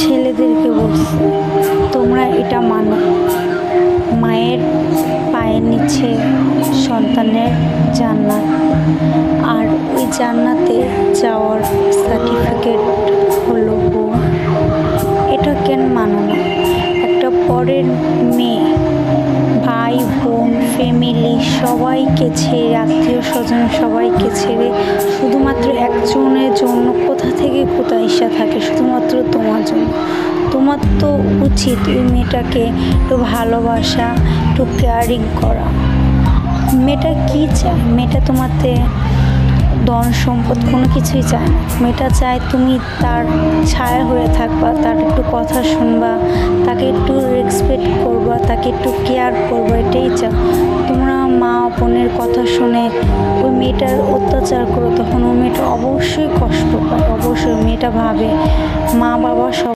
ছেলেদেরকে বলছে তোমরা এটা মানো, মায়ের পায়ের নিচে সন্তানের জান্নাত, আর ওই জান্নাতে যাওয়ার সার্টিফিকেট হলো বউ। এটা কেন মানো না? একটা পরের মেয়ে ভাই বোন ফ্যামিলি সবাইকে ছেড়ে, আত্মীয় স্বজন সবাইকে ছেড়ে শুধুমাত্র একজনের জন্য কোথা থেকে কোথায় এসে থাকে, শুধুমাত্র তোমার জন্য। তোমার তো উচিত ওই মেয়েটাকে একটু ভালোবাসা, একটু কেয়ারিং করা। মেয়েটা কী চায়? মেয়েটা তোমাতে ধন সম্পদ কোনো কিছুই চায় না। মেয়েটা চায় তুমি তার ছায়া হয়ে থাকবা, তার একটু কথা শুনবা, তাকে একটু রেসপেক্ট করবা, তাকে একটু কেয়ার করবা, এটাই চাও। তোমরা মা বোনের কথা শুনে ওই মেয়েটার অত্যাচার করো, তখন ওই মেয়েটা অবশ্যই কষ্ট পায়। অবশ্যই মেয়েটা ভাবে মা বাবা সব